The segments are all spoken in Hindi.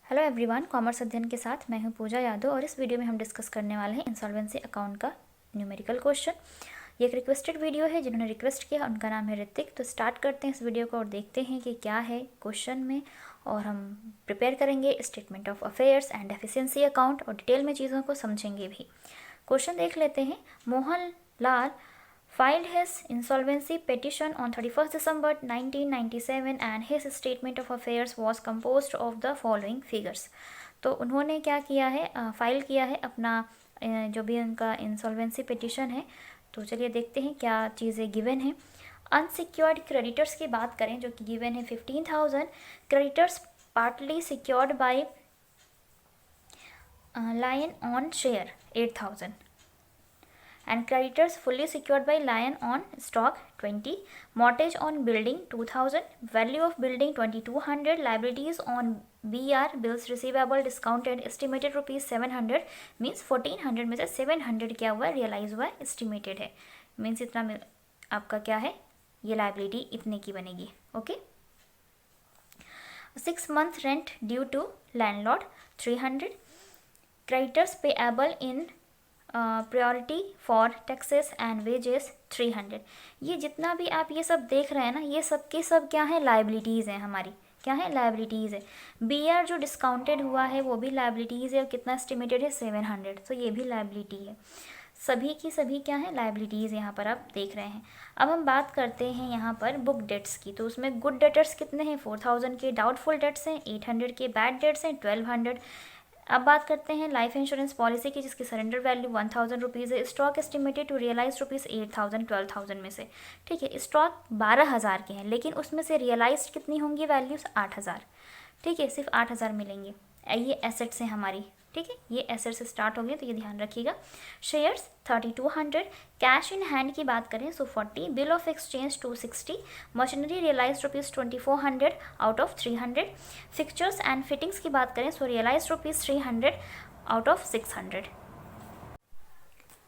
हेलो एवरीवन, कॉमर्स अध्ययन के साथ मैं हूं पूजा यादव और इस वीडियो में हम डिस्कस करने वाले हैं इंसॉल्वेंसी अकाउंट का न्यूमेरिकल क्वेश्चन। ये एक रिक्वेस्टेड वीडियो है, जिन्होंने रिक्वेस्ट किया उनका नाम है ऋतिक। तो स्टार्ट करते हैं इस वीडियो को और देखते हैं कि क्या है क्वेश्चन में, और हम प्रिपेयर करेंगे statement of affairs and efficiency account और डिटेल में चीज़ों को समझेंगे भी। क्वेश्चन देख लेते हैं। Mohan Lal filed his insolvency petition on 31st December 1997 and his statement of affairs was composed of the following figures। तो उन्होंने क्या किया है, फाइल किया है अपना जो भी उनका इंसॉल्वेंसी पिटिशन है। तो चलिए देखते हैं क्या चीज़ें गिवन है। अनसिक्योर्ड क्रेडिटर्स की बात करें जो कि गिवन है 15,000। Creditors partly secured by lien on share 8,000 and creditors fully secured by Lion on stock 20, mortgage on building 2000, value of building 2200, liabilities on BR bills receivable discounted estimated rupees 700, means 1400 में से 700 क्या हुआ है, रियलाइज हुआ है, एस्टिमेटेड है, मीन्स इतना आपका क्या है, ये लाइबिलिटी इतने की बनेगी। Okay. 6 month rent due to landlord 300, creditors payable in priority for taxes and wages 300। ये जितना भी आप ये सब देख रहे हैं ना, ये सब के सब क्या है, लाइबिलिटीज़ हैं हमारी, क्या है, लाइबिलिटीज़ है। BR जो डिस्काउंटेड हुआ है वो भी लाइबिलिटीज़ है और कितना एस्टिमेटेड है 700, तो ये भी लाइबिलिटी है। सभी की सभी क्या है, लाइबिलिटीज़ यहाँ पर आप देख रहे हैं। अब हम बात करते हैं यहाँ पर बुक डेट्स की। तो उसमें गुड डेटर्स कितने हैं, 4000 के, डाउटफुल डेट्स हैं 800 के, बैड डेट्स हैं 1200। अब बात करते हैं लाइफ इंश्योरेंस पॉलिसी की, जिसकी सरेंडर वैल्यू 1000 रुपीज़ है। Stock estimated to realise rupees 8000 12,000 में से, ठीक है। स्टॉक 12,000 के हैं, लेकिन उसमें से रियलाइज कितनी होंगी वैल्यूज़ 8000, ठीक है, सिर्फ 8000 मिलेंगे। ये एसेट्स हैं हमारी, ठीक है, ये एसेट से स्टार्ट हो गए, तो ये ध्यान रखिएगा। शेयर्स 3200, कैश इन हैंड की बात करें so 40, bill of exchange 260, machinery realise rupees 2400 out of 300, fixtures and fittings की बात करें so realise rupees 300 out of 600।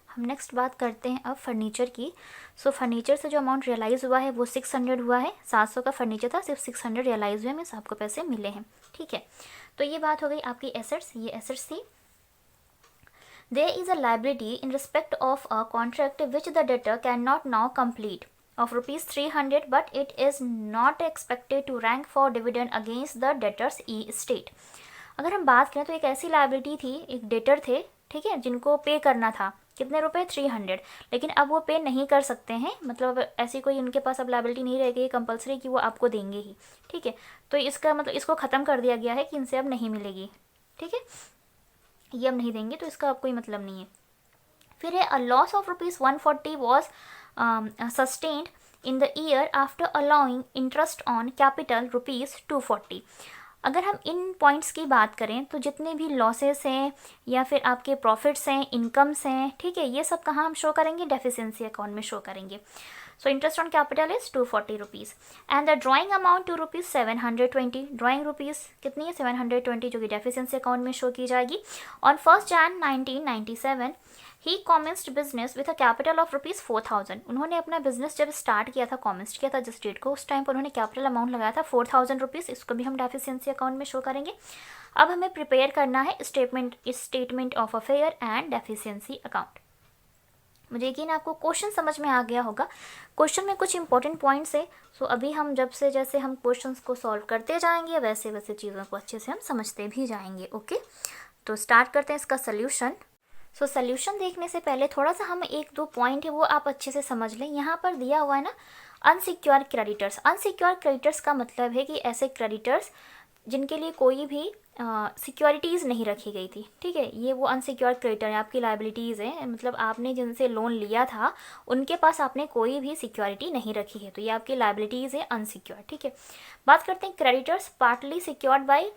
हम नेक्स्ट बात करते हैं अब फर्नीचर की। सो फर्नीचर से जो अमाउंट रियलाइज़ हुआ है वो 600 हुआ है। 700 का फर्नीचर था, सिर्फ 600 रियलाइज़ हुए, मीन्स आपको पैसे मिले हैं, ठीक है। तो ये बात हो गई आपकी एसेट्स, ये एसेट्स थी। There is a liability in respect of a contract which the debtor cannot now complete of rupees 300, but it is not expected to rank for dividend against the debtor's estate। अगर हम बात करें तो एक ऐसी लाइबिलिटी थी, एक डेटर थे, ठीक है, जिनको पे करना था कितने रुपए, 300, लेकिन अब वो पे नहीं कर सकते हैं, मतलब ऐसी कोई उनके पास अब लाइबिलिटी नहीं रहेगी कंपलसरी कि वो आपको देंगे ही, ठीक है। तो इसका मतलब इसको ख़त्म कर दिया गया है कि इनसे अब नहीं मिलेगी, ठीक है, ये अब नहीं देंगे, तो इसका अब कोई मतलब नहीं है। फिर है a loss of rupees 140 was sustained in the year after allowing interest on capital rupees 240। अगर हम इन पॉइंट्स की बात करें तो जितने भी लॉसेस हैं या फिर आपके प्रॉफिट्स हैं, इनकम्स हैं, ठीक है, ये सब कहाँ हम शो करेंगे, डेफिशिएंसी अकाउंट में शो करेंगे। So interest on capital is 240 rupees and the drawing amount to rupees 720। Drawing rupees कितनी है, 720, जो कि डेफिशिएंसी अकाउंट में शो की जाएगी। On 1 Jan 1997 he commenced business with a capital of rupees 4000। उन्होंने अपना बिजनेस जब स्टार्ट किया था, कॉमेंस्ट किया था जिस डेट को, उस टाइम पर उन्होंने कैपिटल अमाउंट लगाया था 4000 रुपीज़। इसको भी हम डेफिशिएंसी अकाउंट में शो करेंगे। अब हमें प्रिपेयर करना है statement of affair and deficiency account. मुझे यकीन आपको क्वेश्चन समझ में आ गया होगा। क्वेश्चन में कुछ इंपॉर्टेंट पॉइंट्स है, सो अभी हम जैसे हम क्वेश्चंस को सॉल्व करते जाएंगे, वैसे वैसे चीज़ों को अच्छे से हम समझते भी जाएंगे। ओके, तो स्टार्ट करते हैं इसका सल्यूशन। सो सल्यूशन देखने से पहले थोड़ा सा हम एक दो पॉइंट है वो आप अच्छे से समझ लें। यहाँ पर दिया हुआ है ना, अनसिक्योर क्रेडिटर्स। अनसिक्योर क्रेडिटर्स का मतलब है कि ऐसे क्रेडिटर्स जिनके लिए कोई भी सिक्योरिटीज़ नहीं रखी गई थी, ठीक है, ये वो अनसिक्योर क्रेडिटर है, आपकी लाइबिलिटीज़ है, मतलब आपने जिनसे लोन लिया था उनके पास आपने कोई भी सिक्योरिटी नहीं रखी है, तो ये आपकी लाइबिलिटीज़ है अनसिक्योर, ठीक है। बात करते हैं creditors partly secured by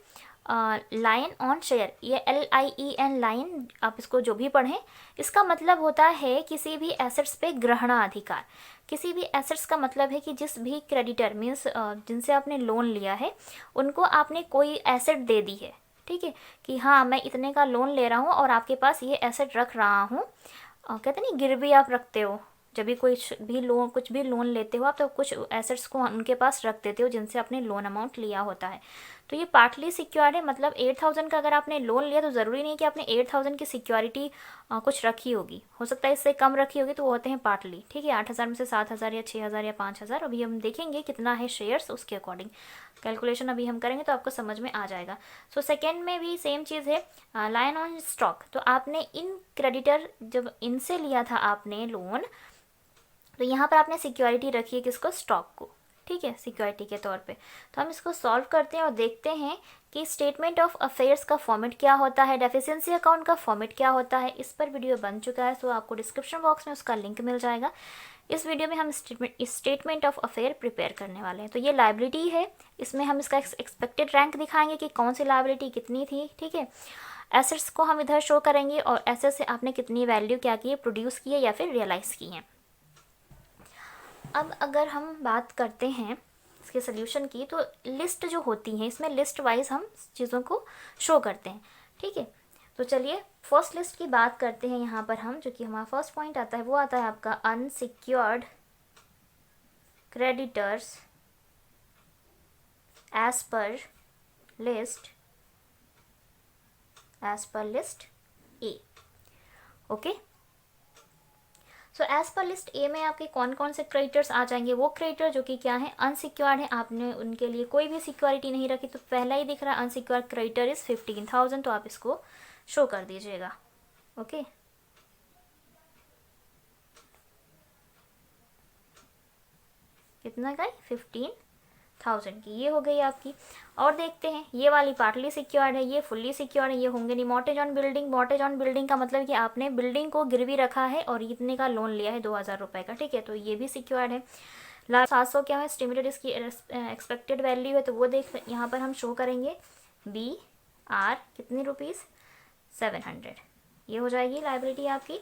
line on share. ये LIEN लाइन, आप इसको जो भी पढ़ें, इसका मतलब होता है किसी भी एसेट्स पे ग्रहणाधिकार। किसी भी एसेट्स का मतलब है कि जिस भी क्रेडिटर मीन्स जिनसे आपने लोन लिया है उनको आपने कोई एसेट दे दी है, ठीक है, कि हाँ मैं इतने का लोन ले रहा हूँ और आपके पास ये एसेट रख रहा हूँ। कहते नहीं, गिरवी आप रखते हो, जब भी कुछ भी लोन लेते हो आप, तो कुछ एसेट्स को उनके पास रख देते हो जिनसे आपने लोन अमाउंट लिया होता है। तो ये पार्टली सिक्योर्ड है, मतलब 8,000 का अगर आपने लोन लिया तो ज़रूरी नहीं कि आपने 8,000 की सिक्योरिटी कुछ रखी होगी, हो सकता है इससे कम रखी होगी, तो वो होते हैं पार्टली। ठीक है, 8,000 में से 7,000 या 6,000 या 5,000, अभी हम देखेंगे कितना है शेयर्स, उसके अकॉर्डिंग कैलकुलेशन अभी हम करेंगे तो आपको समझ में आ जाएगा। सो सेकेंड में भी सेम चीज़ है, लाइन ऑन स्टॉक। तो आपने इन क्रेडिटर जब इनसे लिया था आपने लोन, तो यहाँ पर आपने सिक्योरिटी रखी है किसको, स्टॉक को। ठीक है, सिक्योरिटी के तौर पे। तो हम इसको सॉल्व करते हैं और देखते हैं कि स्टेटमेंट ऑफ अफेयर्स का फॉर्मेट क्या होता है, डेफिशिएंसी अकाउंट का फॉर्मेट क्या होता है। इस पर वीडियो बन चुका है, सो आपको डिस्क्रिप्शन बॉक्स में उसका लिंक मिल जाएगा। इस वीडियो में हम स्टेटमेंट ऑफ अफेयर प्रिपेयर करने वाले हैं। तो ये लायबिलिटी है, इसमें हम इसका एक्सपेक्टेड रैंक दिखाएंगे कि कौन सी लायबिलिटी कितनी थी। ठीक है, एसेट्स को हम इधर शो करेंगे और एसेट्स से आपने कितनी वैल्यू क्या की है, प्रोड्यूस की है या फिर रियलाइज़ की है। अब अगर हम बात करते हैं इसके सोल्यूशन की, तो लिस्ट जो होती है इसमें लिस्ट वाइज हम चीज़ों को शो करते हैं। ठीक है, तो चलिए फर्स्ट लिस्ट की बात करते हैं यहाँ पर हम, जो कि हमारा फर्स्ट पॉइंट आता है वो आता है आपका unsecured creditors as per list A. Okay, so as per list A में आपके कौन कौन से क्रेडिटर्स आ जाएंगे, वो क्रेडिटर जो कि क्या है, अनसिक्योर्ड है, आपने उनके लिए कोई भी सिक्योरिटी नहीं रखी। तो पहला ही दिख रहा है अनसिक्योर्ड क्रेडिटर इज 15,000, तो आप इसको शो कर दीजिएगा। ओके, कितना का है, 15,000 की, ये हो गई आपकी। और देखते हैं ये वाली पार्टली सिक्योर्ड है, ये फुल्ली सिक्योर्ड है, ये होंगे नहीं। Mortgage on building, mortgage on building का मतलब कि आपने बिल्डिंग को गिरवी रखा है और इतने का लोन लिया है 2,000 रुपये का। ठीक है, तो ये भी सिक्योर्ड है। लास्ट 700 क्या है, एस्टिमेटेड इसकी एक्सपेक्टेड वैल्यू है, तो वो देख यहाँ पर हम शो करेंगे BR कितने रुपीज़, 700, ये हो जाएगी लाइबिलिटी आपकी।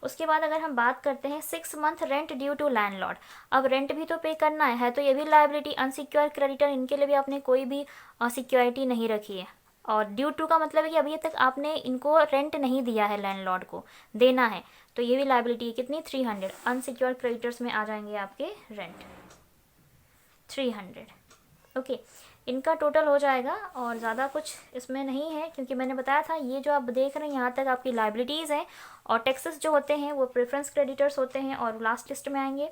उसके बाद अगर हम बात करते हैं 6 month rent due to landlord, अब रेंट भी तो पे करना है तो ये भी लाइबिलिटी। अनसिक्योर क्रेडिटर, इनके लिए भी आपने कोई भी सिक्योरिटी नहीं रखी है। और ड्यू टू का मतलब है कि अभी तक आपने इनको रेंट नहीं दिया है, लैंडलॉर्ड को देना है, तो ये भी लाइबिलिटी है कितनी, 300। अनसिक्योर क्रेडिटर्स में आ जाएंगे आपके रेंट 300। ओके, इनका टोटल हो जाएगा और ज़्यादा कुछ इसमें नहीं है, क्योंकि मैंने बताया था ये जो आप देख रहे हैं यहाँ तक आपकी लाइबिलिटीज़ हैं, और टैक्सेस जो होते हैं वो प्रेफरेंस क्रेडिटर्स होते हैं और लास्ट लिस्ट में आएंगे।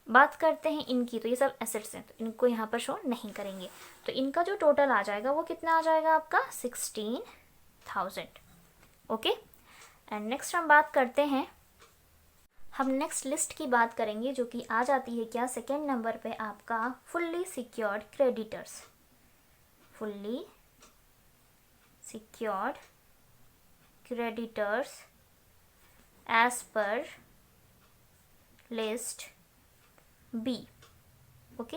बात करते हैं इनकी, तो ये सब एसेट्स हैं, तो इनको यहाँ पर शो नहीं करेंगे। तो इनका जो टोटल आ जाएगा वो कितना आ जाएगा आपका, 16,000। ओके, एंड नेक्स्ट हम बात करते हैं, हम नेक्स्ट लिस्ट की बात करेंगे जो कि आ जाती है क्या, सेकेंड नंबर पे आपका fully secured creditors. Fully secured creditors as per list B. Okay,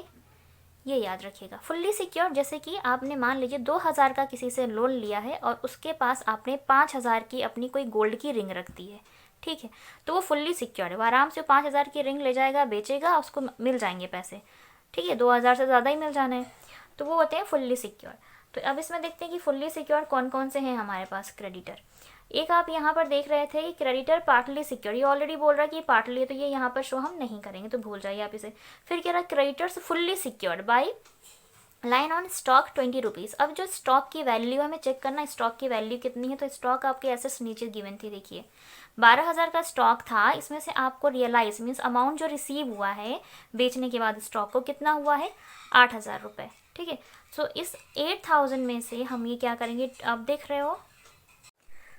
ये याद रखिएगा। फुल्ली सिक्योर्ड जैसे कि आपने मान लीजिए 2,000 का किसी से लोन लिया है और उसके पास आपने 5,000 की अपनी कोई गोल्ड की रिंग रख दी है। ठीक है, तो वो फुल्ली सिक्योर्ड है, वो आराम से 5,000 की रिंग ले जाएगा, बेचेगा, उसको मिल जाएंगे पैसे। ठीक है, 2,000 से ज़्यादा ही मिल जाना है, तो वो होते हैं फुल्ली सिक्योर्ड। तो अब इसमें देखते हैं कि फुल्ली सिक्योर्ड कौन कौन से हैं हमारे पास क्रेडिटर। एक आप यहाँ पर देख रहे थे कि क्रेडिटर पार्टली सिक्योर्ड, ये ऑलरेडी बोल रहा है कि पार्टली है, तो ये यहाँ पर शो हम नहीं करेंगे, तो भूल जाइए आप इसे। फिर कह रहा है creditors fully secured by line on stock 20 rupees. अब जो स्टॉक की वैल्यू हमें चेक करना है, स्टॉक की वैल्यू कितनी है, तो स्टॉक आपके एसेट्स नीचे गिवन थी, देखिए 12,000 का स्टॉक था, इसमें से आपको रियलाइज मीन्स अमाउंट जो रिसीव हुआ है बेचने के बाद स्टॉक को, कितना हुआ है, 8,000 रुपये। ठीक है, सो इस 8,000 में से हम ये क्या करेंगे, आप देख रहे हो,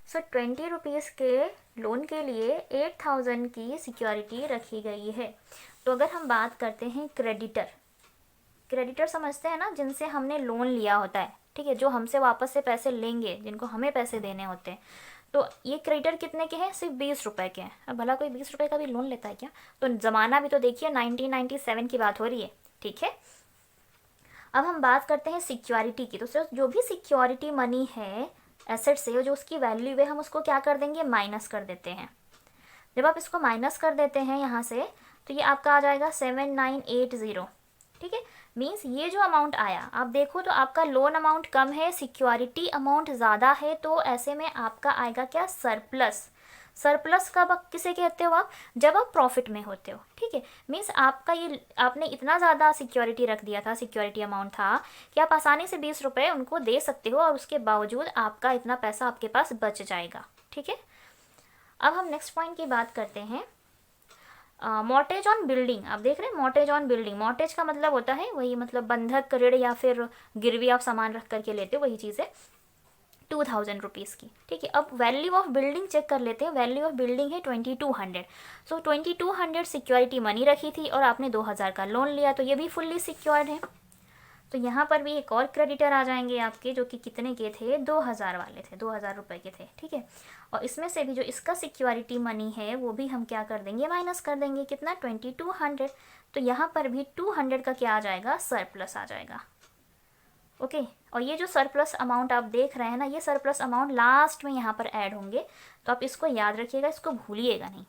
सो 20 रुपीज़ के लोन के लिए 8,000 की सिक्योरिटी रखी गई है। तो अगर हम बात करते हैं क्रेडिटर समझते हैं ना, जिनसे हमने लोन लिया होता है, ठीक है, जो हमसे वापस से पैसे लेंगे, जिनको हमें पैसे देने होते हैं, तो ये क्रेडिटर कितने के हैं, सिर्फ 20 रुपये के हैं। अब भला कोई 20 रुपये का भी लोन लेता है क्या, तो ज़माना भी तो देखिए 1997 की बात हो रही है। ठीक है, अब हम बात करते हैं सिक्योरिटी की। तो सिर्फ जो भी सिक्योरिटी मनी है एसेट से, जो उसकी वैल्यू है, हम उसको क्या कर देंगे, माइनस कर देते हैं। जब आप इसको माइनस कर देते हैं यहाँ से, तो ये आपका आ जाएगा 7980। ठीक है, मीन्स ये जो अमाउंट आया, आप देखो तो आपका लोन अमाउंट कम है, सिक्योरिटी अमाउंट ज़्यादा है, तो ऐसे में आपका आएगा क्या, सरप्लस। सरप्लस कब किसे कहते हो आप? जब आप प्रॉफिट में होते हो, ठीक है। मीन्स आपका ये आपने इतना ज़्यादा सिक्योरिटी रख दिया था, सिक्योरिटी अमाउंट था कि आप आसानी से 20 रुपये उनको दे सकते हो और उसके बावजूद आपका इतना पैसा आपके पास बच जाएगा, ठीक है। अब हम नेक्स्ट पॉइंट की बात करते हैं, मॉर्टेज ऑन बिल्डिंग। आप देख रहे हैं मॉर्टेज ऑन बिल्डिंग, मॉर्टेज का मतलब होता है वही, मतलब बंधक ऋण या फिर गिरवी आप सामान रख करके लेते हो, वही चीज़ है। 2000 रुपीज़ की, ठीक है। अब वैल्यू ऑफ बिल्डिंग चेक कर लेते हैं। वैल्यू ऑफ बिल्डिंग है 2200। सो 2200 सिक्योरिटी मनी रखी थी और आपने 2000 का लोन लिया, तो ये भी फुल्ली सिक्योर्ड है। तो यहाँ पर भी एक और क्रेडिटर आ जाएंगे आपके, जो कि कितने के थे? 2000 वाले थे, 2000 रुपये के थे, ठीक है। और इसमें से भी जो इसका सिक्योरिटी मनी है वो भी हम क्या कर देंगे? माइनस कर देंगे। कितना? 2200। तो यहाँ पर भी 200 का क्या आ जाएगा? सरप्लस आ जाएगा, ओके। और ये जो सरप्लस अमाउंट आप देख रहे हैं ना, ये सरप्लस अमाउंट लास्ट में यहाँ पर ऐड होंगे, तो आप इसको याद रखिएगा, इसको भूलिएगा नहीं।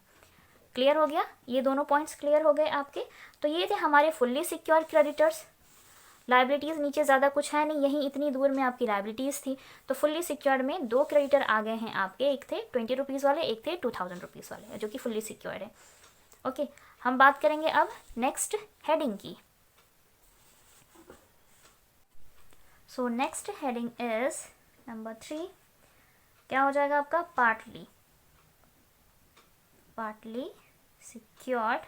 क्लियर हो गया? ये दोनों पॉइंट्स क्लियर हो गए आपके। तो ये थे हमारे फुल्ली सिक्योर क्रेडिटर्स। लाइबिलिटीज़ नीचे ज़्यादा कुछ है नहीं, यहीं इतनी दूर में आपकी लाइबिलिटीज़ थी। तो फुल्ली सिक्योर्ड में 2 क्रेडिटर आ गए हैं आपके, एक थे 20 रुपीज़ वाले, एक थे 2000 रुपीज़ वाले, जो कि फुल्ली सिक्योर्ड है, ओके। हम बात करेंगे अब नेक्स्ट हेडिंग की। So next heading is number 3, क्या हो जाएगा आपका? Partly secured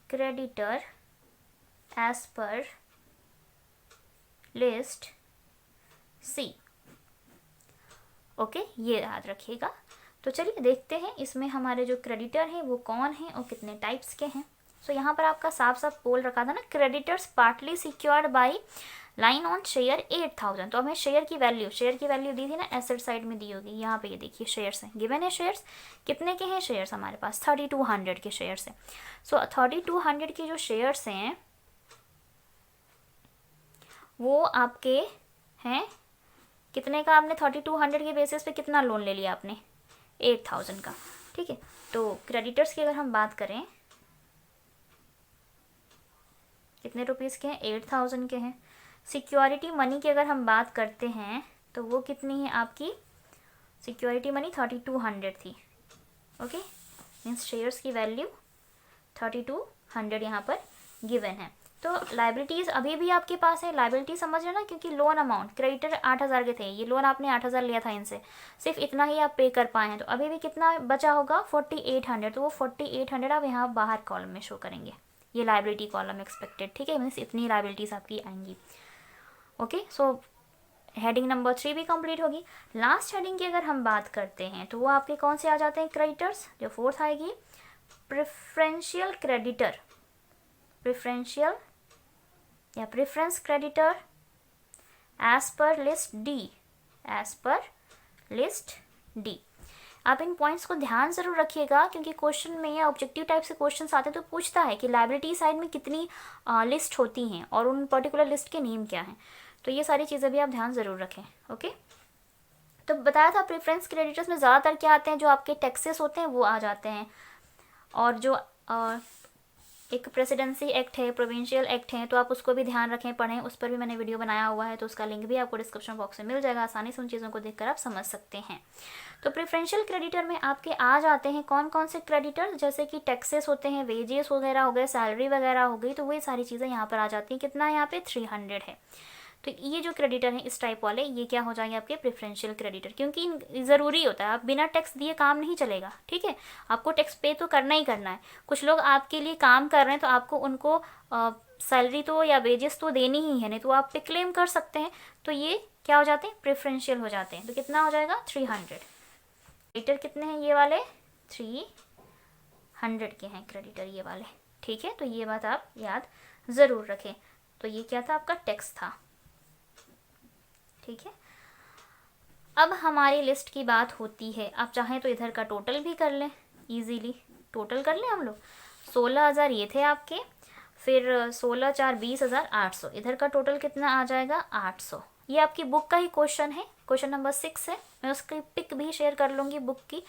creditor as per list C, okay, ये याद रखिएगा। तो चलिए देखते हैं इसमें हमारे जो क्रेडिटर हैं वो कौन हैं और कितने टाइप्स के हैं। सो यहाँ पर आपका साफ साफ बोल रखा था ना, creditors partly secured by line on share 8000। तो हमें शेयर की वैल्यू दी थी ना, एसेट साइड में दी होगी। यहाँ पे ये देखिए शेयर्स हैं, गिवन है शेयर्स। कितने के हैं शेयर्स हमारे पास? 3200 के शेयर्स हैं। सो 3200 के जो शेयर्स हैं वो आपके हैं कितने का? आपने 3200 के बेसिस पे कितना लोन ले लिया आपने? 8000 का, ठीक है। तो क्रेडिटर्स की अगर हम बात करें, कितने रुपीज़ के हैं? 8000 के हैं। सिक्योरिटी मनी की अगर हम बात करते हैं तो वो कितनी है आपकी? सिक्योरिटी मनी 3200 थी, ओके। मीन्स शेयर्स की वैल्यू 3200 यहाँ पर गिवन है। तो लाइबिलिटीज़ अभी भी आपके पास है, लाइबिलिटी समझ रहे ना, क्योंकि लोन अमाउंट क्रेडिटर 8000 के थे, ये लोन आपने 8000 लिया था इनसे, सिर्फ इतना ही आप पे कर पाए हैं। तो अभी भी कितना बचा होगा? 4800। तो वो 4800 आप यहाँ बाहर कॉलम में शो करेंगे, ये लाइबिलिटी कॉलम एक्सपेक्टेड, ठीक है। मीन्स इतनी लाइबिलिटीज़ आपकी आएंगी, ओके। सो हेडिंग नंबर 3 भी कंप्लीट होगी। लास्ट हेडिंग की अगर हम बात करते हैं तो वो आपके कौन से आ जाते हैं? क्रेडिटर्स। जो 4th आएगी प्रेफरेंशियल क्रेडिटर, प्रेफरेंशियल या preference creditor as per list D, as per list D. आप इन पॉइंट्स को ध्यान ज़रूर रखिएगा, क्योंकि क्वेश्चन में या ऑब्जेक्टिव टाइप से क्वेश्चंस आते हैं तो पूछता है कि लाइबिलिटी साइड में कितनी लिस्ट होती हैं और उन पर्टिकुलर लिस्ट के नेम क्या हैं। तो ये सारी चीज़ें भी आप ध्यान ज़रूर रखें, ओके। तो बताया था प्रेफरेंस क्रेडिटर्स में ज़्यादातर क्या आते हैं? जो आपके टैक्सेस होते हैं वो आ जाते हैं, और जो एक प्रेसिडेंसी एक्ट है, प्रोविंशियल एक्ट है, तो आप उसको भी ध्यान रखें, पढ़ें। उस पर भी मैंने वीडियो बनाया हुआ है, तो उसका लिंक भी आपको डिस्क्रिप्शन बॉक्स में मिल जाएगा। आसानी से उन चीज़ों को देखकर आप समझ सकते हैं। तो प्रेफरेंशियल क्रेडिटर में आपके आ जाते हैं कौन कौन से क्रेडिटर? जैसे कि टैक्सेस होते हैं, वेजेस वगैरह हो गए, सैलरी वगैरह हो गई, तो वही सारी चीज़ें यहाँ पर आ जाती हैं। कितना है यहाँ पे? 300 है। तो ये जो क्रेडिटर हैं इस टाइप वाले, ये क्या हो जाएंगे आपके? Preferential creditor. क्योंकि ज़रूरी होता है, आप बिना टैक्स दिए काम नहीं चलेगा, ठीक है। आपको टैक्स पे तो करना ही करना है। कुछ लोग आपके लिए काम कर रहे हैं तो आपको उनको सैलरी तो या वेजेस तो देनी ही है, नहीं तो आप पे क्लेम कर सकते हैं। तो ये क्या हो जाते हैं? प्रेफरेंशियल हो जाते हैं। तो कितना हो जाएगा? 300। क्रेडिटर कितने हैं ये वाले? 300 के हैं क्रेडिटर ये वाले, ठीक है। तो ये बात आप याद ज़रूर रखें। तो ये क्या था? आपका टैक्स था, ठीक है। अब हमारी लिस्ट की बात होती है, आप चाहें तो इधर का टोटल भी कर लें, इजीली टोटल कर लें हम लोग। 16000 ये थे आपके, फिर 16 4 20,800, इधर का टोटल कितना आ जाएगा? 800। ये आपकी बुक का ही क्वेश्चन है, क्वेश्चन नंबर 6 है। मैं उसकी पिक भी शेयर कर लूँगी बुक की।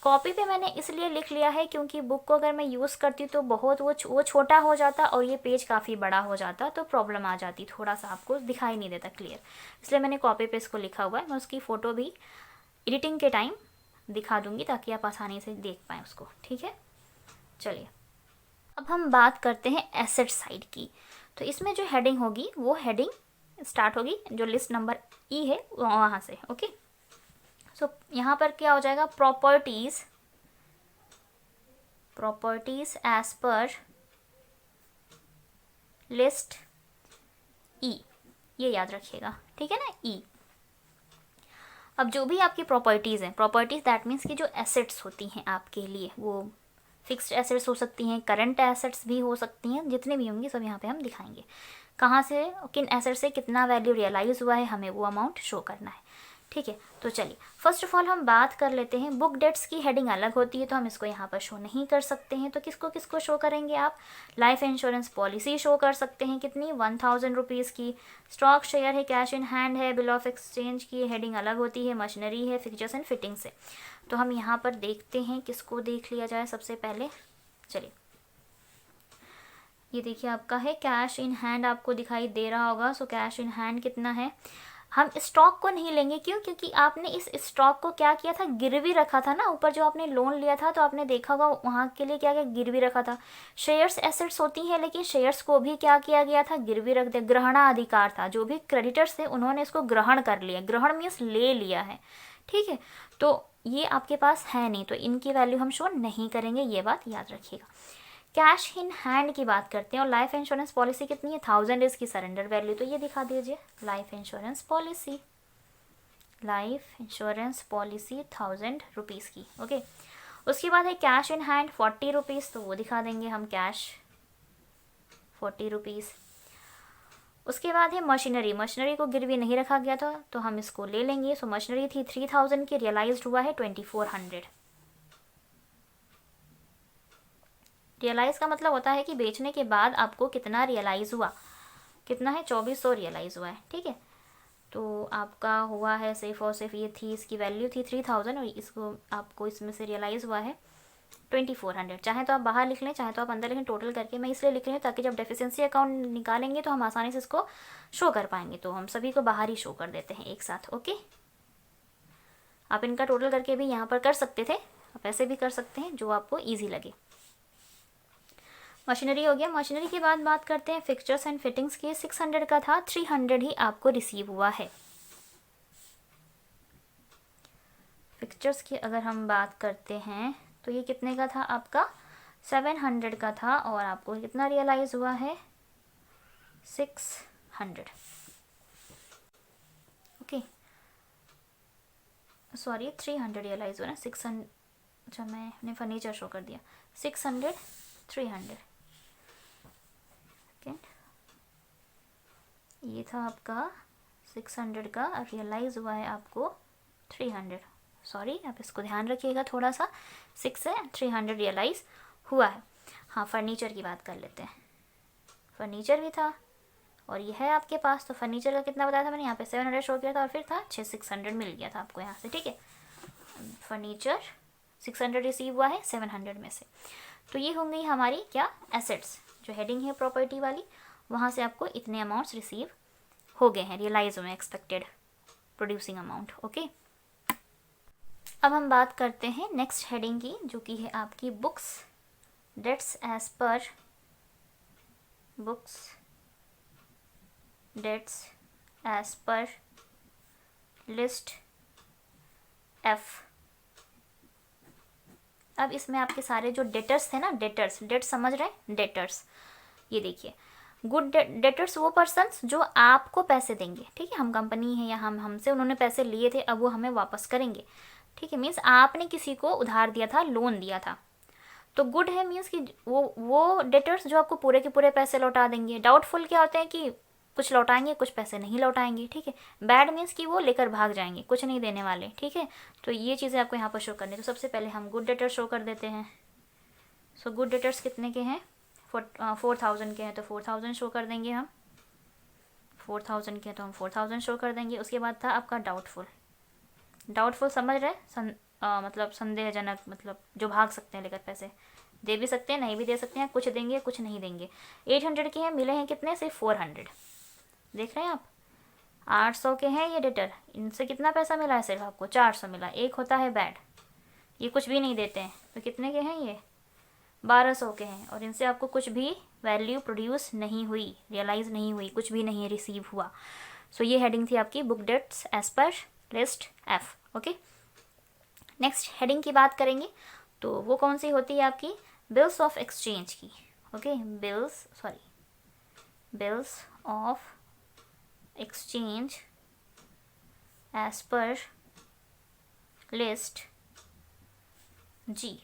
कॉपी पे मैंने इसलिए लिख लिया है क्योंकि बुक को अगर मैं यूज़ करती तो बहुत वो छोटा हो जाता और ये पेज काफ़ी बड़ा हो जाता, तो प्रॉब्लम आ जाती, थोड़ा सा आपको दिखाई नहीं देता क्लियर। इसलिए मैंने कॉपी पे इसको लिखा हुआ है। मैं उसकी फ़ोटो भी एडिटिंग के टाइम दिखा दूंगी ताकि आप आसानी से देख पाएँ उसको, ठीक है। चलिए अब हम बात करते हैं एसेट साइड की। तो इसमें जो हेडिंग होगी वो हेडिंग स्टार्ट होगी जो लिस्ट नंबर ई है वहाँ से, ओके। सो यहाँ पर क्या हो जाएगा, प्रॉपर्टीज एज पर लिस्ट ई, ये याद रखिएगा, ठीक है ना, ई। अब जो भी आपकी प्रॉपर्टीज़ हैं, प्रॉपर्टीज़ दैट मीन्स कि जो एसेट्स होती हैं आपके लिए, वो फिक्स्ड एसेट्स हो सकती हैं, करंट एसेट्स भी हो सकती हैं, जितने भी होंगी सब यहाँ पे हम दिखाएंगे। कहाँ से, किन एसेट से कितना वैल्यू रियलाइज़ हुआ है, हमें वो अमाउंट शो करना है, ठीक है। तो चलिए फर्स्ट ऑफ ऑल हम बात कर लेते हैं, बुक डेट्स की हेडिंग अलग होती है तो हम इसको यहाँ पर शो नहीं कर सकते हैं। तो किसको किसको शो करेंगे आप, लाइफ इंश्योरेंस पॉलिसी शो कर सकते हैं, कितनी, 1000 रुपीज़ की। स्टॉक शेयर है, कैश इन हैंड है, बिल ऑफ एक्सचेंज की हेडिंग अलग होती है, मशीनरी है, फिक्चर्स एंड फिटिंग्स से। तो हम यहाँ पर देखते हैं किसको देख लिया जाए सबसे पहले। चलिए ये देखिए आपका है कैश इन हैंड, आपको दिखाई दे रहा होगा। सो कैश इन हैंड कितना है, हम स्टॉक को नहीं लेंगे, क्यों, क्योंकि आपने इस स्टॉक को क्या किया था, गिरवी रखा था ना, ऊपर जो आपने लोन लिया था तो आपने देखा होगा वहाँ के लिए क्या क्या गिरवी रखा था। शेयर्स एसेट्स होती हैं लेकिन शेयर्स को भी क्या किया गया था, गिरवी रख दिया, ग्रहणाधिकार था, जो भी क्रेडिटर्स थे उन्होंने इसको ग्रहण कर लिया, ग्रहण मीन्स ले लिया है, ठीक है। तो ये आपके पास है नहीं तो इनकी वैल्यू हम शो नहीं करेंगे, ये बात याद रखिएगा। कैश इन हैंड की बात करते हैं, और लाइफ इंश्योरेंस पॉलिसी कितनी है, 1000 इसकी सरेंडर वैल्यू, तो ये दिखा दीजिए, लाइफ इंश्योरेंस पॉलिसी 1000 रुपीज़ की, ओके। उसके बाद है कैश इन हैंड 40 रुपीज़, तो वो दिखा देंगे हम कैश 40 रुपीज़। उसके बाद है मशीनरी, मशीनरी को गिरवी नहीं रखा गया था तो हम इसको ले लेंगे। सो मशीनरी थी 3000 की, रियलाइज्ड हुआ है 2400। रियलाइज़ का मतलब होता है कि बेचने के बाद आपको कितना रियलाइज़ हुआ, कितना है, 2400 रियलाइज़ हुआ है, ठीक है। तो आपका हुआ है सिर्फ और सिर्फ ये थी, इसकी वैल्यू थी 3000 और इसको आपको इसमें से रियलाइज़ हुआ है 2400। चाहे तो आप बाहर लिख लें, चाहे तो आप अंदर लिखें, टोटल करके मैं इसलिए लिख रही हूँ ताकि जब डेफिशिएंसी अकाउंट निकालेंगे तो हम आसानी से इसको शो कर पाएंगे। तो हम सभी को बाहर ही शो कर देते हैं एक साथ, ओके। आप इनका टोटल करके भी यहाँ पर कर सकते थे, आप ऐसे भी कर सकते हैं, जो आपको ईजी लगे। मशीनरी हो गया। मशीनरी के बाद बात करते हैं फिक्चर्स एंड फिटिंग्स की। 600 का था, 300 ही आपको रिसीव हुआ है। फिक्चर्स की अगर हम बात करते हैं तो ये कितने का था आपका, 700 का था, और आपको कितना रियलाइज़ हुआ है, 600, ओके। सॉरी 300 रियलाइज़ हुआ ना, 600, अच्छा मैंने फर्नीचर शो कर दिया, 600 300, ये था आपका 600 का, रियलाइज़ हुआ है आपको 300, सॉरी आप इसको ध्यान रखिएगा थोड़ा सा, 6 से 300 रियलाइज़ हुआ है। हाँ फर्नीचर की बात कर लेते हैं, फर्नीचर भी था और ये है आपके पास। तो फर्नीचर का कितना बताया था मैंने, यहाँ पे 700 शो किया था और फिर था 600 मिल गया था आपको यहाँ से, ठीक है। फर्नीचर 600 रिसीव हुआ है 700 में से। तो ये होंगी हमारी क्या, एसेट्स, जो हेडिंग है प्रॉपर्टी वाली, वहाँ से आपको इतने अमाउंट्स रिसीव हो गए हैं, रियलाइज हुए, एक्सपेक्टेड प्रोड्यूसिंग अमाउंट, ओके। अब हम बात करते हैं नेक्स्ट हेडिंग की, जो कि है आपकी books debts as per, books debts as per list F. अब इसमें आपके सारे जो डेटर्स थे ना, डेट्स समझ रहे हैं, डेटर्स, ये देखिए, गुड डेटर्स वो पर्सन्स जो आपको पैसे देंगे, ठीक है। हम कंपनी है या हमसे उन्होंने पैसे लिए थे, अब वो हमें वापस करेंगे, ठीक है। मीन्स आपने किसी को उधार दिया था, लोन दिया था, तो गुड है मीन्स कि वो डेटर्स जो आपको पूरे के पूरे पैसे लौटा देंगे। डाउटफुल क्या होते हैं कि कुछ लौटाएंगे, कुछ पैसे नहीं लौटाएंगे, ठीक है। बैड मीन्स कि वो लेकर भाग जाएंगे, कुछ नहीं देने वाले, ठीक है। तो ये चीज़ें आपको यहाँ पर शो करनी है। तो सबसे पहले हम गुड डेटर्स शो कर देते हैं। सो गुड डेटर्स कितने के हैं, 4000 के हैं, तो 4000 शो कर देंगे हम, 4000 के हैं तो हम 4000 शो कर देंगे। उसके बाद था आपका डाउटफुल, डाउटफुल समझ रहे, मतलब संदेहजनक, मतलब जो भाग सकते हैं लेकर पैसे, दे भी सकते हैं नहीं भी दे सकते हैं, कुछ देंगे कुछ नहीं देंगे। 800 के हैं, मिले हैं कितने, सिर्फ 400, देख रहे हैं आप। 800 के हैं ये डेटर, इनसे कितना पैसा मिला है, सिर्फ आपको 400 मिला। एक होता है बैड, ये कुछ भी नहीं देते हैं, तो कितने के हैं ये? 1200 के हैं, और इनसे आपको कुछ भी वैल्यू प्रोड्यूस नहीं हुई, रियलाइज़ नहीं हुई, कुछ भी नहीं रिसीव हुआ। सो ये हेडिंग थी आपकी book debts as per list F. Okay, next heading की बात करेंगे तो वो कौन सी होती है आपकी? बिल्स ऑफ एक्सचेंज की। Okay, bills of exchange as per list G,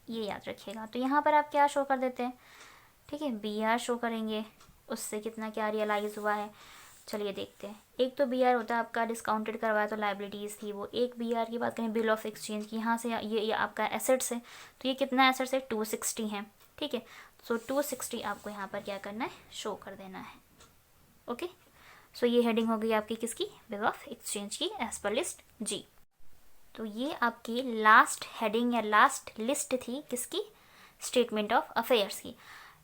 ये याद रखिएगा। तो यहाँ पर आप क्या शो कर देते हैं? ठीक है, बी आर शो करेंगे, उससे कितना क्या रियलाइज़ हुआ है। चलिए देखते हैं। एक तो बी आर होता है आपका डिस्काउंटेड करवाया तो लाइबिलिटीज़ थी वो। एक बी आर की बात करें बिल ऑफ एक्सचेंज की, यहाँ से ये आपका एसेट्स है, तो ये कितना एसेट्स है? 260 है। ठीक है, सो 260 आपको यहाँ पर क्या करना है? शो कर देना है। ओके, सो ये हेडिंग हो गई आपकी किसकी? बिल ऑफ एक्सचेंज की एज पर लिस्ट जी। तो ये आपकी लास्ट हेडिंग या लास्ट लिस्ट थी किसकी? स्टेटमेंट ऑफ अफेयर्स की।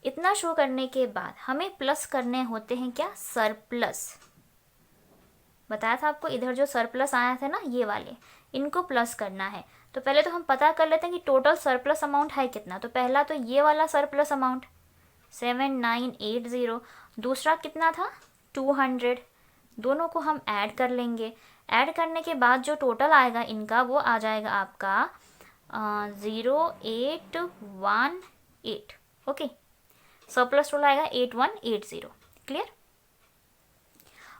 इतना शो करने के बाद हमें प्लस करने होते हैं क्या? सरप्लस। बताया था आपको, इधर जो सरप्लस आया था ना ये वाले, इनको प्लस करना है। तो पहले तो हम पता कर लेते हैं कि टोटल सरप्लस अमाउंट है कितना। तो पहला तो ये वाला सरप्लस अमाउंट 7980, दूसरा कितना था? 200। दोनों को हम ऐड कर लेंगे। ऐड करने के बाद जो टोटल आएगा इनका वो आ जाएगा आपका 0818। ओके, सरप्लस टोटल आएगा 8180। क्लियर?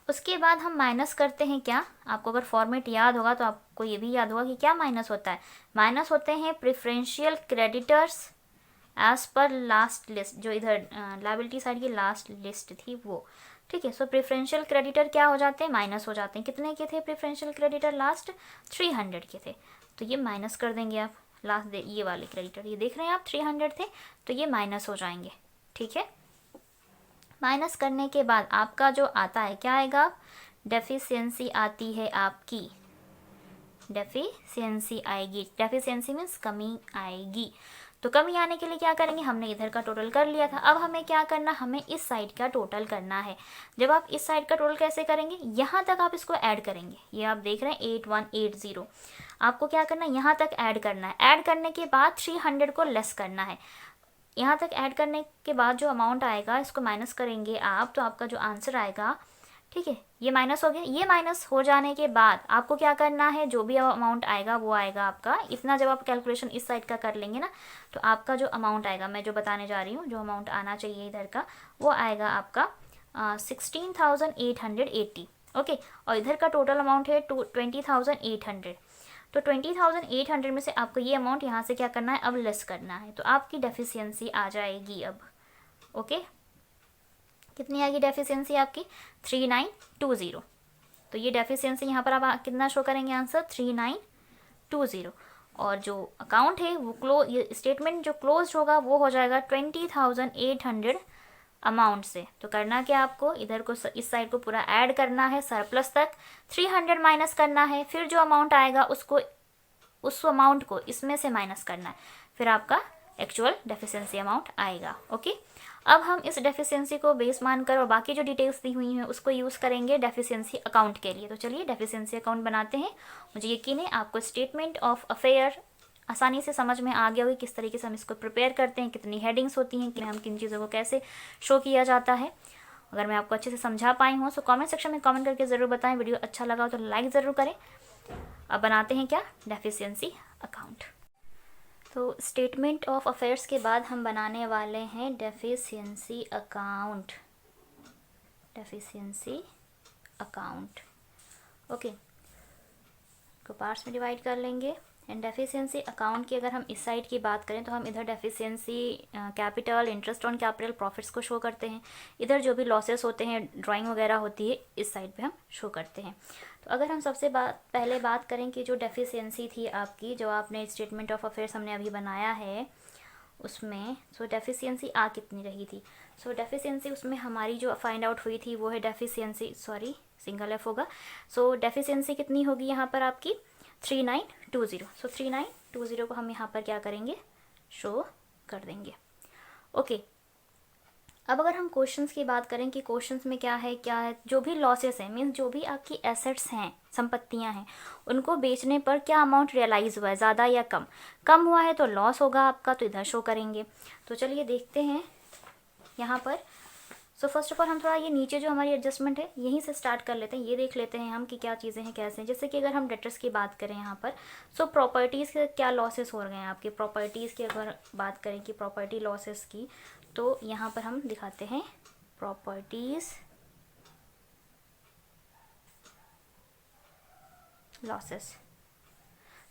उसके बाद हम माइनस करते हैं क्या? आपको अगर फॉर्मेट याद होगा तो आपको ये भी याद होगा कि क्या माइनस होता है। माइनस होते हैं preferential creditors as per last list, जो इधर लायबिलिटी साइड की लास्ट लिस्ट थी वो। ठीक है, सो प्रेफरेंशियल क्रेडिटर क्या हो जाते हैं? माइनस हो जाते हैं। कितने के थे प्रेफरेंशियल क्रेडिटर? लास्ट 300 के थे, तो ये माइनस कर देंगे आप। लास्ट ये वाले क्रेडिटर, ये देख रहे हैं आप 300 थे, तो ये माइनस हो जाएंगे। ठीक है, माइनस करने के बाद आपका जो आता है क्या आएगा? डेफिशिएंसी आती है आपकी, डेफिशिएंसी आएगी। डेफिशिएंसी मीन्स कमी आएगी। तो कमी आने के लिए क्या करेंगे? हमने इधर का टोटल कर लिया था, अब हमें क्या करना? हमें इस साइड का टोटल करना है। जब आप इस साइड का टोटल कैसे करेंगे? यहाँ तक आप इसको ऐड करेंगे। ये आप देख रहे हैं 8180, आपको क्या करना है? यहाँ तक ऐड करना है। ऐड करने के बाद 300 को लेस करना है। यहाँ तक ऐड करने के बाद जो अमाउंट आएगा इसको माइनस करेंगे आप, तो आपका जो आंसर आएगा, ठीक है, ये माइनस हो गया। ये माइनस हो जाने के बाद आपको क्या करना है? जो भी अमाउंट आएगा वो आएगा आपका इतना। जब आप कैलकुलेशन इस साइड का कर लेंगे ना, तो आपका जो अमाउंट आएगा, मैं जो बताने जा रही हूँ, जो अमाउंट आना चाहिए इधर का, वो आएगा आपका 16,880। ओके, और इधर का टोटल अमाउंट है 20,800। तो 20,800 में से आपको ये अमाउंट यहाँ से क्या करना है? अब लेस करना है। तो आपकी डेफिशिएंसी आ जाएगी अब। ओके, कितनी आएगी डेफिशिएंसी आपकी? 3920। तो ये डेफिशिएंसी यहाँ पर आप कितना शो करेंगे? आंसर 3920। और जो अकाउंट है वो ये स्टेटमेंट जो क्लोज होगा वो हो जाएगा 20,800 अमाउंट से। तो करना क्या आपको? इधर को इस साइड को पूरा ऐड करना है सरप्लस तक, 300 माइनस करना है, फिर जो अमाउंट आएगा उसको उस अमाउंट को इसमें से माइनस करना है, फिर आपका एक्चुअल डेफिशिएंसी अमाउंट आएगा। ओके, अब हम इस डेफिशिएंसी को बेस मानकर और बाकी जो डिटेल्स दी हुई हैं उसको यूज़ करेंगे डेफिशिएंसी अकाउंट के लिए। तो चलिए डेफिशिएंसी अकाउंट बनाते हैं। मुझे यकीन है आपको स्टेटमेंट ऑफ अफेयर आसानी से समझ में आ गया होगी, किस तरीके से हम इसको प्रिपेयर करते हैं, कितनी हेडिंग्स होती हैं, कि हम किन चीज़ों को कैसे शो किया जाता है। अगर मैं आपको अच्छे से समझा पाई हूँ तो कमेंट सेक्शन में कमेंट करके ज़रूर बताएं। वीडियो अच्छा लगा हो तो लाइक ज़रूर करें। अब बनाते हैं क्या? Deficiency account. तो स्टेटमेंट ऑफ अफेयर्स के बाद हम बनाने वाले हैं deficiency account. Deficiency account, okay, को पार्ट्स में डिवाइड कर लेंगे। एंड डेफिशिएंसी अकाउंट की अगर हम इस साइड की बात करें तो हम इधर deficiency capital, interest on capital, profits को शो करते हैं। इधर जो भी लॉसेस होते हैं, ड्राइंग वगैरह होती है, इस साइड पे हम शो करते हैं। तो अगर हम सबसे पहले बात करें कि जो डेफिशिएंसी थी आपकी, जो आपने स्टेटमेंट ऑफ अफेयर्स हमने अभी बनाया है उसमें, सो डेफिशिएंसी आ कितनी रही थी? सो डेफिशिएंसी उसमें हमारी जो फाइंड आउट हुई थी वो है डेफिशिएंसी, सॉरी सिंगल एफ होगा। सो डेफिशिएंसी कितनी होगी यहाँ पर आपकी? 3920। सो 3920 को हम यहाँ पर क्या करेंगे? शो कर देंगे। ओके, अब अगर हम क्वेश्चंस की बात करें कि क्वेश्चंस में क्या है, जो भी लॉसेस हैं, मीन्स जो भी आपकी एसेट्स हैं, संपत्तियां हैं, उनको बेचने पर क्या अमाउंट रियलाइज़ हुआ है, ज़्यादा या कम। कम हुआ है तो लॉस होगा आपका, तो इधर शो करेंगे। तो चलिए देखते हैं यहाँ पर। सो फर्स्ट ऑफ ऑल हम थोड़ा ये नीचे जो हमारी एडजस्टमेंट है यहीं से स्टार्ट कर लेते हैं। ये देख लेते हैं हम कि क्या चीज़ें हैं कैसे हैं। जैसे कि अगर हम डेटर्स की बात करें यहाँ पर, सो प्रॉपर्टीज़ के क्या लॉसेस हो रहे हैं आपके। प्रॉपर्टीज़ की अगर बात करें कि प्रॉपर्टी लॉसेस की, तो यहाँ पर हम दिखाते हैं प्रॉपर्टीज़ लॉसेस।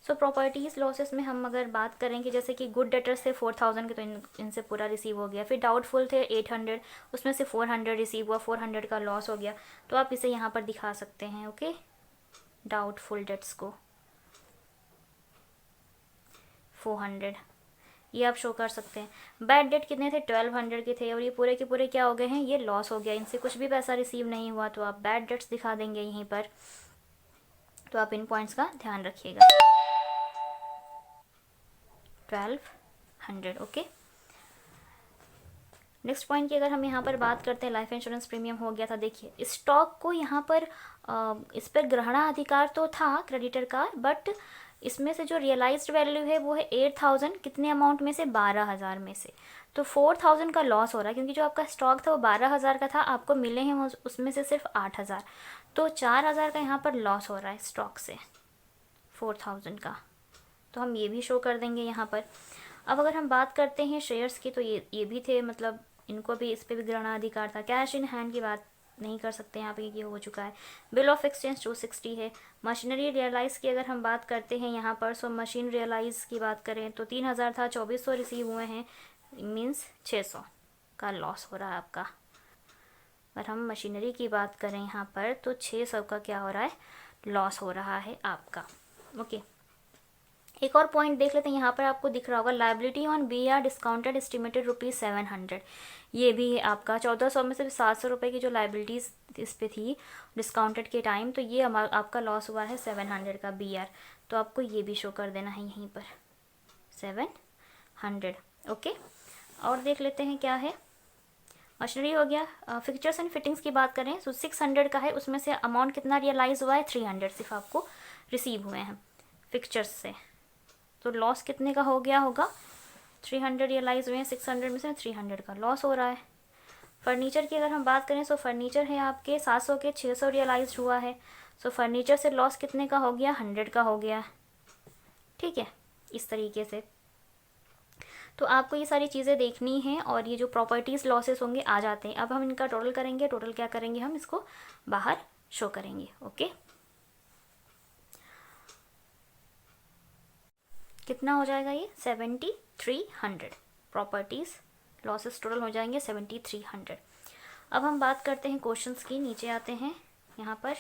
सो प्रॉपर्टीज़ लॉसेस में हम अगर बात करें कि जैसे कि गुड डेटर्स थे 4000 के, तो इनसे पूरा रिसीव हो गया। फिर डाउटफुल थे 800, उसमें से 400 रिसीव हुआ, 400 का लॉस हो गया। तो आप इसे यहाँ पर दिखा सकते हैं, ओके, डाउटफुल डेट्स को 400 ये आप शो कर सकते हैं। बैड डेट कितने थे, 1200 के थे, और ये पूरे के पूरे क्या हो गए हैं, ये लॉस हो गया, इनसे कुछ भी पैसा रिसीव नहीं हुआ। तो आप बैड डेट्स दिखा देंगे यहीं पर। तो आप इन पॉइंट्स का ध्यान रखिएगा। 1200, ओके। नेक्स्ट पॉइंट की अगर हम यहाँ पर बात करते हैं, लाइफ इंश्योरेंस प्रीमियम हो गया था। देखिए स्टॉक को यहाँ पर इस पर ग्रहणा अधिकार तो था क्रेडिटर का, बट इसमें से जो रियलाइज्ड वैल्यू है वो है 8000, कितने अमाउंट में से, 12000 में से। तो 4000 का लॉस हो रहा है, क्योंकि जो आपका स्टॉक था वो 12000 का था, आपको मिले हैं उसमें से सिर्फ 8000। तो 4000 का यहाँ पर लॉस हो रहा है स्टॉक से 4000 का। तो हम ये भी शो कर देंगे यहाँ पर। अब अगर हम बात करते हैं शेयर्स की, तो ये भी थे, मतलब इनको भी, इस पर भी ग्रहणा अधिकार था। कैश इन हैंड की बात नहीं कर सकते यहाँ पे, ये हो चुका है। बिल ऑफ एक्सचेंज 260 है। मशीनरी रियलाइज़ की अगर हम बात करते हैं यहाँ पर, सो मशीन रियलाइज़ की बात करें तो 3000 था, 2400 रिसीव हुए हैं, मीन्स 600 का लॉस हो रहा है आपका। अगर हम मशीनरी की बात करें यहाँ पर, तो 600 का क्या हो रहा है, लॉस हो रहा है आपका, ओके। एक और पॉइंट देख लेते हैं, यहाँ पर आपको दिख रहा होगा liability on BR discounted estimated ₹700। ये भी है आपका 1400 में से 700 रुपये की जो लाइबिलिटीज़ इस पे थी डिस्काउंटेड के टाइम, तो ये आपका लॉस हुआ है 700 का BR। तो आपको ये भी शो कर देना है यहीं पर 700, ओके। और देख लेते हैं क्या है, मशीनरी हो गया। फिक्चर्स एंड फिटिंग्स की बात करें तो 600 का है, उसमें से अमाउंट कितना रियलाइज़ हुआ है, 300 सिर्फ आपको रिसीव हुए हैं फिक्चर्स से। तो लॉस कितने का हो गया होगा, 300 रियलाइज़ हुए हैं, 600 में से 300 का लॉस हो रहा है। फर्नीचर की अगर हम बात करें, सो फर्नीचर है आपके 700 के 600 रियलाइज हुआ है। सो फर्नीचर से लॉस कितने का हो गया, 100 का हो गया, ठीक है, इस तरीके से। तो आपको ये सारी चीज़ें देखनी हैं, और ये जो प्रॉपर्टीज़ लॉसेस होंगे आ जाते हैं। अब हम इनका टोटल करेंगे। टोटल क्या करेंगे, हम इसको बाहर शो करेंगे, ओके। कितना हो जाएगा ये, 7300 प्रॉपर्टीज़ लॉसेस टोटल हो जाएंगे 7300। अब हम बात करते हैं क्वेश्चंस की, नीचे आते हैं यहाँ पर,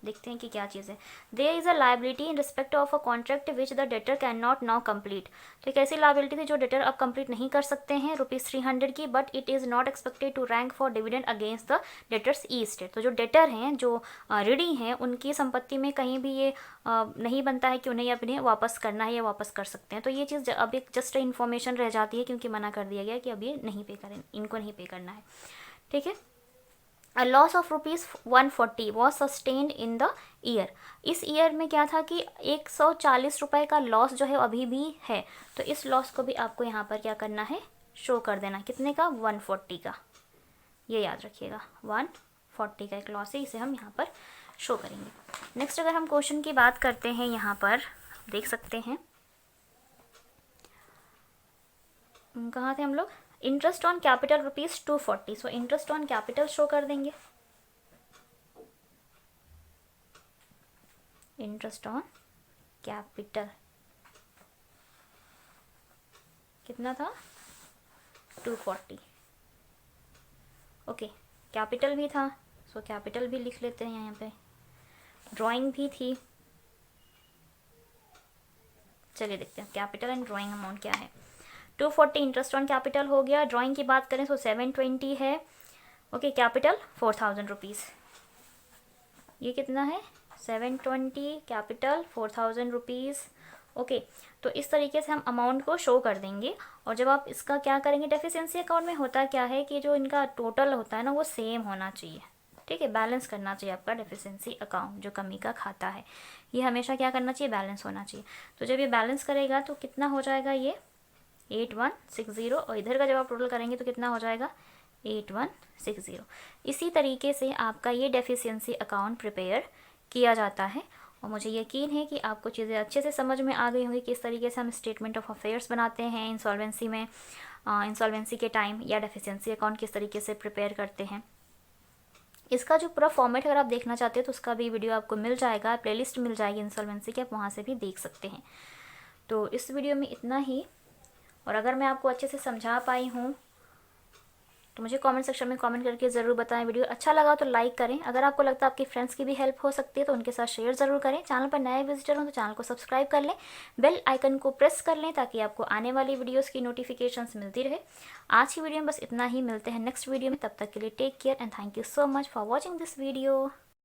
देखते हैं कि क्या चीज़ है। There is a liability in respect of a contract which the debtor can not now complete. तो एक ऐसी लाइबिलिटी थी जो डेटर अब कंप्लीट नहीं कर सकते हैं, ₹300 की, but it is not expected to rank for dividend against the debtor's estate. तो जो डेटर हैं, जो ऋणी हैं, उनकी संपत्ति में कहीं भी ये नहीं बनता है कि उन्हें अपने वापस करना है या वापस कर सकते हैं। तो ये चीज़ अब एक जस्ट इन्फॉर्मेशन रह जाती है, क्योंकि मना कर दिया गया कि अब ये नहीं पे करें, इनको नहीं पे करना है, ठीक है। A loss of ₹140 was sustained in the year। इस ईयर में क्या था कि 140 रुपये का लॉस जो है अभी भी है। तो इस लॉस को भी आपको यहाँ पर क्या करना है, शो कर देना। कितने का, 140 का, ये याद रखिएगा, 140 का एक लॉस है, इसे हम यहाँ पर शो करेंगे। नेक्स्ट अगर हम क्वेश्चन की बात करते हैं, यहाँ पर देख सकते हैं कहाँ थे हम लोग, interest on capital ₹240। So interest on capital show कर देंगे, इंटरेस्ट ऑन कैपिटल कितना था, 240, ओके। कैपिटल भी था, सो कैपिटल भी लिख लेते हैं यहाँ पे। ड्राइंग भी थी, चलिए देखते हैं कैपिटल एंड ड्राइंग अमाउंट क्या है। 240 इंटरेस्ट ऑन कैपिटल हो गया। ड्राइंग की बात करें तो 720 है, ओके। कैपिटल 4000 रुपीज़, ये कितना है, 720, कैपिटल 4000 रुपीज़, ओके, तो इस तरीके से हम अमाउंट को शो कर देंगे। और जब आप इसका क्या करेंगे, डेफिशिएंसी अकाउंट में होता क्या है कि जो इनका टोटल होता है ना वो सेम होना चाहिए, ठीक है, बैलेंस करना चाहिए आपका डेफिशिएंसी अकाउंट जो कमी का खाता है, ये हमेशा क्या करना चाहिए, बैलेंस होना चाहिए। तो जब ये बैलेंस करेगा तो कितना हो जाएगा, ये 8160, और इधर का जब आप टोटल करेंगे तो कितना हो जाएगा 8160। इसी तरीके से आपका ये डेफिशिएंसी अकाउंट प्रिपेयर किया जाता है। और मुझे यकीन है कि आपको चीज़ें अच्छे से समझ में आ गई होंगी किस तरीके से हम स्टेटमेंट ऑफ अफेयर्स बनाते हैं इंसॉल्वेंसी में, इंसॉल्वेंसी के टाइम, या डेफिशिएंसी अकाउंट किस तरीके से प्रिपेयर करते हैं। इसका जो पूरा फॉर्मेट अगर आप देखना चाहते हैं तो उसका भी वीडियो आपको मिल जाएगा, प्लेलिस्ट मिल जाएगी इंसॉल्वेंसी की, आप वहाँ से भी देख सकते हैं। तो इस वीडियो में इतना ही, और अगर मैं आपको अच्छे से समझा पाई हूँ तो मुझे कमेंट सेक्शन में कमेंट करके ज़रूर बताएं। वीडियो अच्छा लगा तो लाइक करें, अगर आपको लगता है आपके फ्रेंड्स की भी हेल्प हो सकती है तो उनके साथ शेयर ज़रूर करें। चैनल पर नए विजिटर हों तो चैनल को सब्सक्राइब कर लें, बेल आइकन को प्रेस कर लें ताकि आपको आने वाली वीडियोज़ की नोटिफिकेशंस मिलती रहे। आज की वीडियो में बस इतना ही, मिलते हैं नेक्स्ट वीडियो में, तब तक के लिए take care and thank you so much for watching this video.